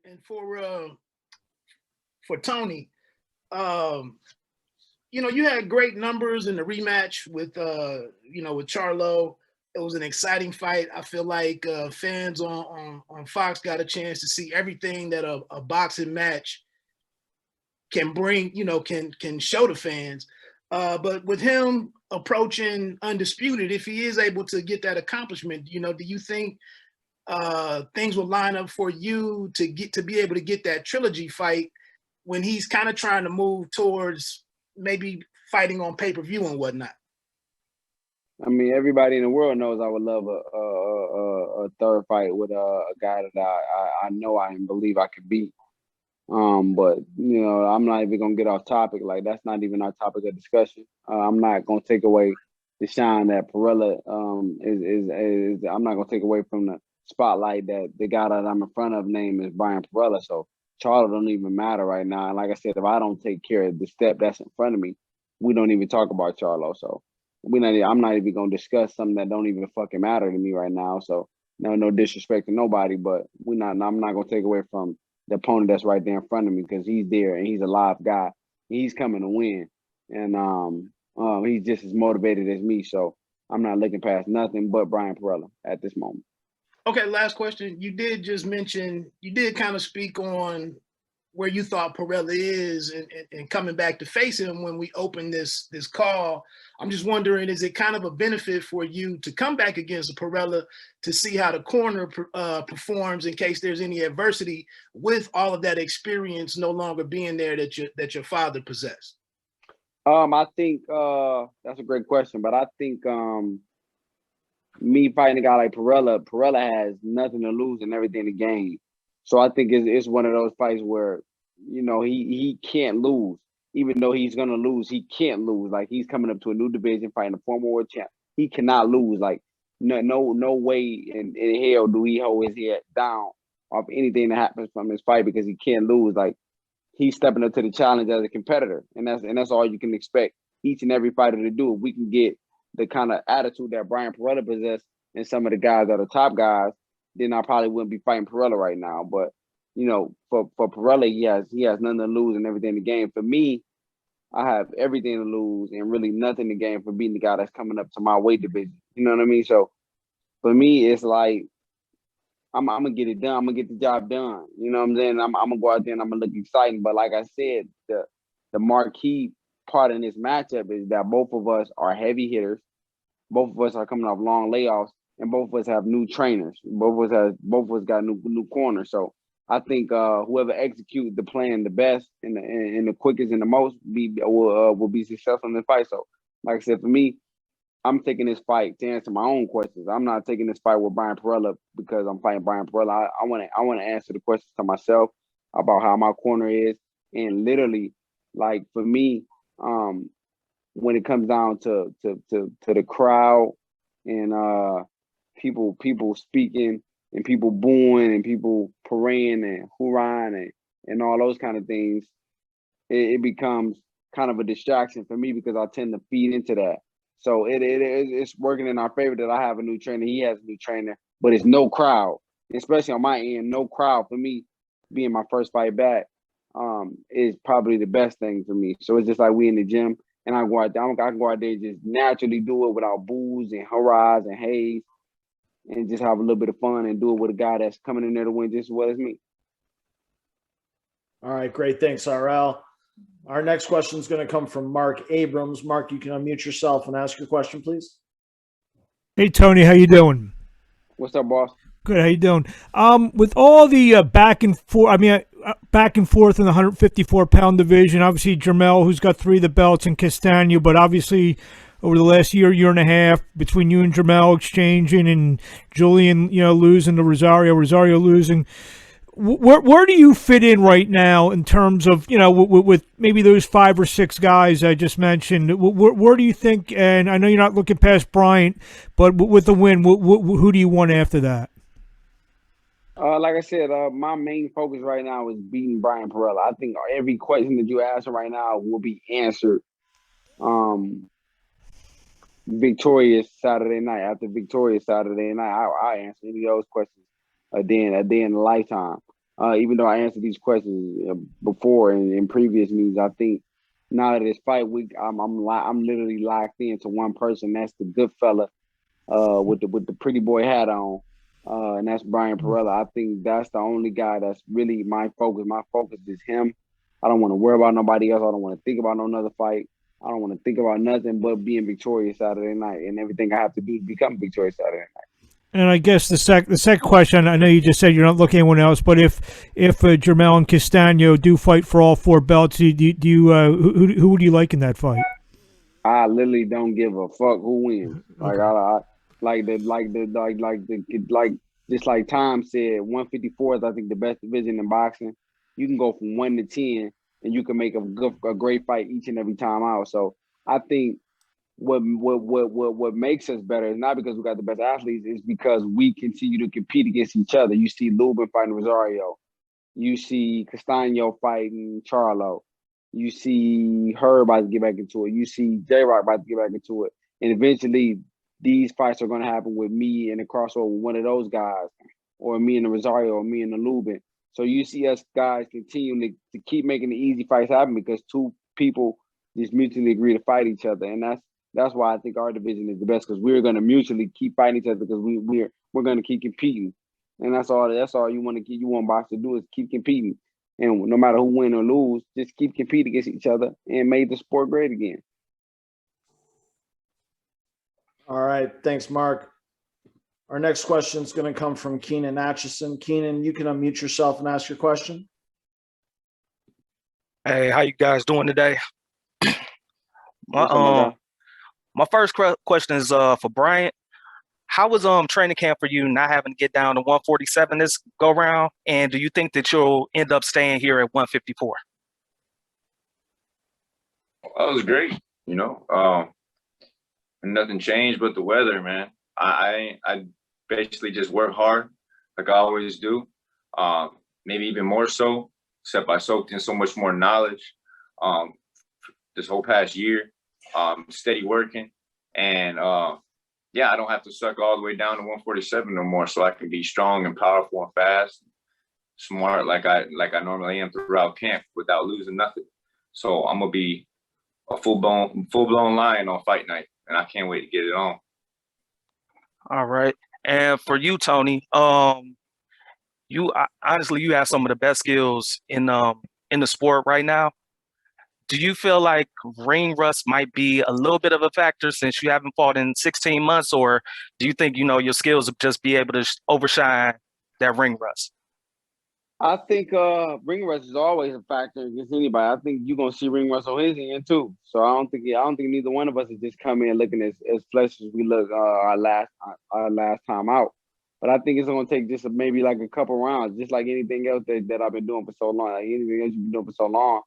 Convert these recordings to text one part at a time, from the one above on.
And for Tony, um, you had great numbers in the rematch with Charlo. It was an exciting fight. I feel like fans on Fox got a chance to see everything that a boxing match can bring, can show the fans. But with him approaching undisputed, if he is able to get that accomplishment, do you think things will line up for you to be able to get that trilogy fight when he's kind of trying to move towards maybe fighting on pay-per-view and whatnot? I mean, everybody in the world knows I would love a third fight with a guy that I know I believe I could beat. But I'm not even gonna get off topic. Like, that's not even our topic of discussion. I'm not gonna take away the shine that Perrella is. I'm not gonna take away from the spotlight that the guy that I'm in front of name is Bryant Perrella. So Charlo don't even matter right now. And like I said, if I don't take care of the step that's in front of me, we don't even talk about Charlo. So I'm not even gonna discuss something that don't even fucking matter to me right now. So no disrespect to nobody, but I'm not gonna take away from the opponent that's right there in front of me, because he's there and he's a live guy. He's coming to win, and he's just as motivated as me. So I'm not looking past nothing but Bryant Perrella at this moment. Okay, last question. You did kind of speak on where you thought Perrella is and coming back to face him when we opened this call. I'm just wondering, is it kind of a benefit for you to come back against a Perrella to see how the corner performs in case there's any adversity with all of that experience no longer being there that your father possessed? I think that's a great question, but I think me fighting a guy like Perrella has nothing to lose and everything to gain. So I think it's one of those fights where, he can't lose. Even though he's gonna lose, he can't lose. Like, he's coming up to a new division fighting a former world champ. He cannot lose. Like, no way in hell do he hold his head down off anything that happens from his fight, because he can't lose. Like, he's stepping up to the challenge as a competitor, and that's all you can expect each and every fighter to do. If we can get the kind of attitude that Bryant Perrella possesses and some of the guys that are top guys, then I probably wouldn't be fighting Perrella right now. But for Perrella, he has nothing to lose and everything to gain. For me, I have everything to lose and really nothing to gain for beating the guy that's coming up to my weight division. You know what I mean? So for me, it's like I'm gonna get it done. I'm gonna get the job done. You know what I'm saying? I'm gonna go out there and I'm gonna look exciting. But like I said, the marquee part in this matchup is that both of us are heavy hitters. Both of us are coming off long layoffs, and both of us have new trainers. Both of us got new corners. So I think whoever executes the plan the best and the quickest and the most will be successful in the fight. So, like I said, for me, I'm taking this fight to answer my own questions. I'm not taking this fight with Bryant Perrella because I'm fighting Bryant Perrella. I want to answer the questions to myself about how my corner is, and literally, like, for me, when it comes down to the crowd and people speaking and people booing and people praying and hoorahing and all those kind of things, it becomes kind of a distraction for me because I tend to feed into that. So it's working in our favor that I have a new trainer. He has a new trainer, but it's no crowd, especially on my end. No crowd for me being my first fight back is probably the best thing for me. So it's just like we in the gym, and I go out there. I can go out there and just naturally do it without boos and hurrahs and haze, and just have a little bit of fun and do it with a guy that's coming in there to win just as well as me. All right, great. Thanks, RL. Our next question is going to come from Mark Abrams. Mark, you can unmute yourself and ask your question, please. Hey, Tony, how you doing? What's up, boss? Good. How you doing? With all the back and forth in the 154-pound division, obviously Jermell, who's got 3 of the belts, and Castaño, but obviously over the last year and a half, between you and Jermell exchanging and Julian, losing to Rosario losing. Where do you fit in right now in terms of, with maybe those 5 or 6 guys I just mentioned? Where do you think, and I know you're not looking past Bryant, but with the win, who do you want after that? Like I said, my main focus right now is beating Bryant Perrella. I think every question that you ask right now will be answered victorious Saturday night. After victorious Saturday night, I'll answer any of those questions a day in a lifetime. Even though I answered these questions before in previous meetings, I think now that it's fight week, I'm literally locked into one person. That's the good fella with the pretty boy hat on, and that's Bryant Perrella. I think that's the only guy that's really my focus. My focus is him. I don't want to worry about nobody else. I don't want to think about no other fight. I don't want to think about nothing but being victorious Saturday night, and everything I have to do to become victorious Saturday night. And I guess the second question, I know you just said you're not looking at anyone else, but if Jermell and Castano do fight for all 4 belts, do you who would you like in that fight? I literally don't give a fuck who wins. Like just like Tom said, 154 is I think the best division in boxing. You can go from 1 to 10, and you can make a great fight each and every time out. So I think what makes us better is not because we got the best athletes, it's because we continue to compete against each other. You see Lubin fighting Rosario. You see Castano fighting Charlo. You see her about to get back into it. You see J-Rock about to get back into it. And eventually, these fights are going to happen with me and the crossover with one of those guys, or me and the Rosario, or me and the Lubin. So you see us guys continue to keep making the easy fights happen because 2 people just mutually agree to fight each other. And that's why I think our division is the best, because we're going to mutually keep fighting each other because we're going to keep competing. And that's all you want box to do is keep competing. And no matter who win or lose, just keep competing against each other and make the sport great again. All right. Thanks, Mark. Our next question is going to come from Keenan Atchison. Keenan, you can unmute yourself and ask your question. Hey, how you guys doing today? What's up, My first question is for Bryant. How was training camp for you, not having to get down to 147 this go round? And do you think that you'll end up staying here at 154? Well, it was great, you know. Nothing changed but the weather, man. I basically just work hard like I always do. Maybe even more so, except I soaked in so much more knowledge this whole past year. Steady working, and I don't have to suck all the way down to 147 no more, so I can be strong and powerful and fast, smart like I normally am throughout camp without losing nothing. So I'm gonna be a full blown lion on fight night, and I can't wait to get it on. All right. And for you, Tony, you honestly, you have some of the best skills in the sport right now. Do you feel like ring rust might be a little bit of a factor since you haven't fought in 16 months, or do you think, your skills will just be able to overshine that ring rust? I think ring rust is always a factor against anybody. I think you're gonna see ring rust on his end too. So I don't think neither one of us is just coming in looking as fresh as we look our last time out. But I think it's gonna take just maybe like a couple rounds, just like anything else that I've been doing for so long. Like anything else you've been doing for so long,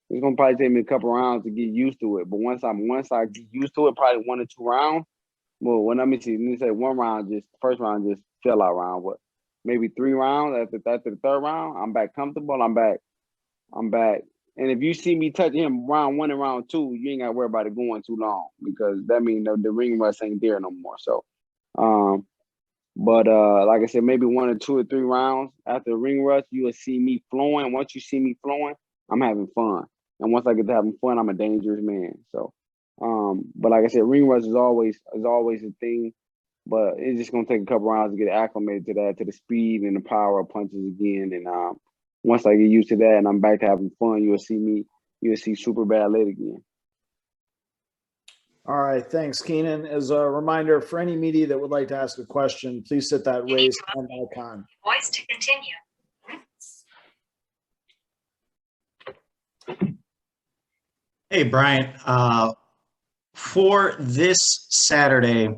it's gonna probably take me a couple rounds to get used to it. But once I get used to it, probably 1 or 2 rounds. Well, let me say 1 round, just first round, just fell out round. But maybe 3 rounds. After the 3rd round, I'm back comfortable. I'm back. And if you see me touching him round 1 and round 2, you ain't got to worry about it going too long, because that means the ring rust ain't there no more. So, like I said, maybe 1 or 2 or 3 rounds after the ring rust, you will see me flowing. Once you see me flowing, I'm having fun. And once I get to having fun, I'm a dangerous man. So, but like I said, ring rust is always a thing. But it's just gonna take a couple rounds to get acclimated to that, to the speed and the power of punches again. And once I get used to that and I'm back to having fun, you'll see super bad lit again. All right, thanks, Keenan. As a reminder, for any media that would like to ask a question, please hit that raise hand icon. Voice to continue. Hey, Bryant. For this Saturday,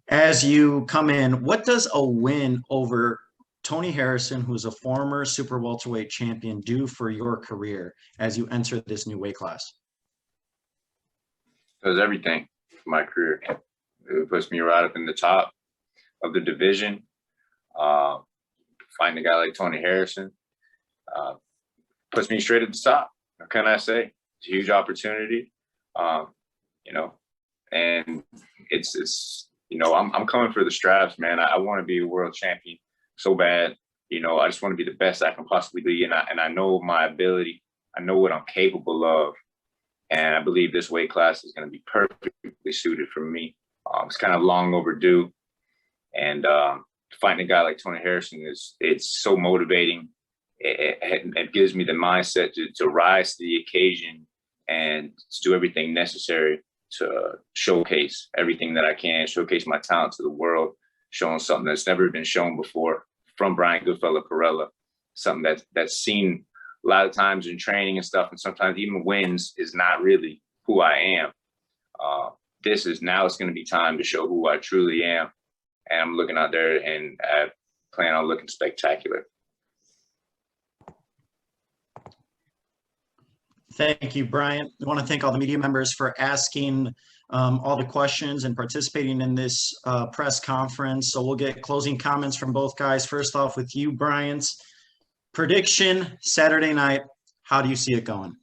as you come in, what does a win over Tony Harrison, who's a former super welterweight champion, do for your career as you enter this new weight class? Does everything for my career. It puts me right up in the top of the division. Find a guy like Tony Harrison puts me straight at the top. What can I say? It's a huge opportunity, and it's I'm coming for the straps, man. I want to be a world champion so bad. You know, I just want to be the best I can possibly be, and I know my ability. I know what I'm capable of, and I believe this weight class is going to be perfectly suited for me. It's kind of long overdue, and fighting a guy like Tony Harrison it's so motivating. It gives me the mindset to rise to the occasion and to do everything necessary to showcase everything that I can, showcase my talent to the world, showing something that's never been shown before from Bryant Perrella, something that's seen a lot of times in training and stuff, and sometimes even wins is not really who I am. It's going to be time to show who I truly am, and I'm looking out there and I plan on looking spectacular. Thank you, Bryant. I want to thank all the media members for asking all the questions and participating in this press conference. So we'll get closing comments from both guys. First off with you, Bryant. Prediction Saturday night. How do you see it going?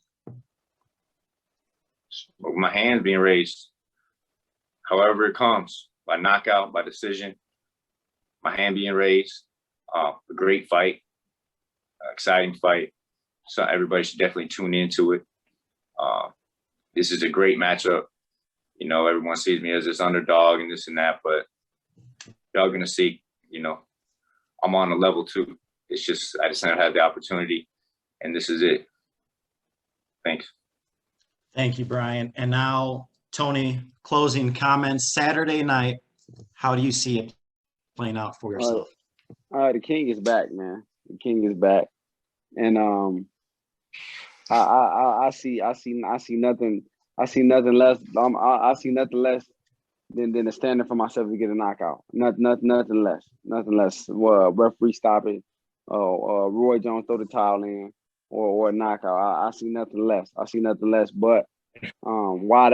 My hand's being raised. However it comes, by knockout, by decision, my hand being raised. A great fight, exciting fight. So everybody should definitely tune into it. This is a great matchup. You know, everyone sees me as this underdog and this and that, but y'all gonna see, you know, I'm on a level too. It's just, I just never had the opportunity, and this is it. Thanks. Thank you, Bryant. And now, Tony, closing comments. Saturday night, how do you see it playing out for yourself? The king is back, man. The king is back, and I see nothing. I see nothing less. I see nothing less than a standard for myself to get a knockout. Nothing less. Nothing less. Referee stop it. Roy Jones throw the towel in, or a knockout. I see nothing less. I see nothing less. But while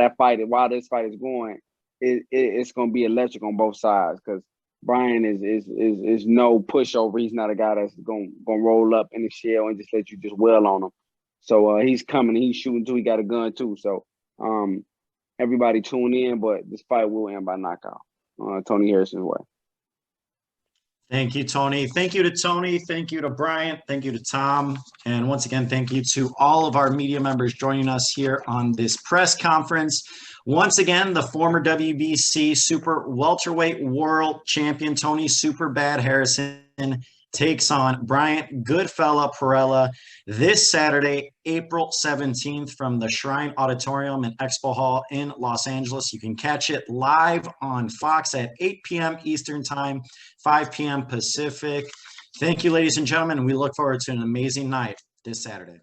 this fight is going, it's going to be electric on both sides, because Brian is no pushover. He's not a guy that's going to roll up in the shell and just let you just wail on him. So he's coming. He's shooting too. He got a gun too. So everybody tune in. But this fight will end by knockout. Tony Harrison's way. Thank you, Tony. Thank you to Tony. Thank you to Bryant. Thank you to Tom. And once again, thank you to all of our media members joining us here on this press conference. Once again, the former WBC Super Welterweight World Champion Tony Superbad Harrison takes on Bryant Goodfella Perrella this Saturday, April 17th from the Shrine Auditorium and Expo Hall in Los Angeles. You can catch it live on Fox at 8 p.m. Eastern Time, 5 p.m. Pacific. Thank you, ladies and gentlemen, and we look forward to an amazing night this Saturday.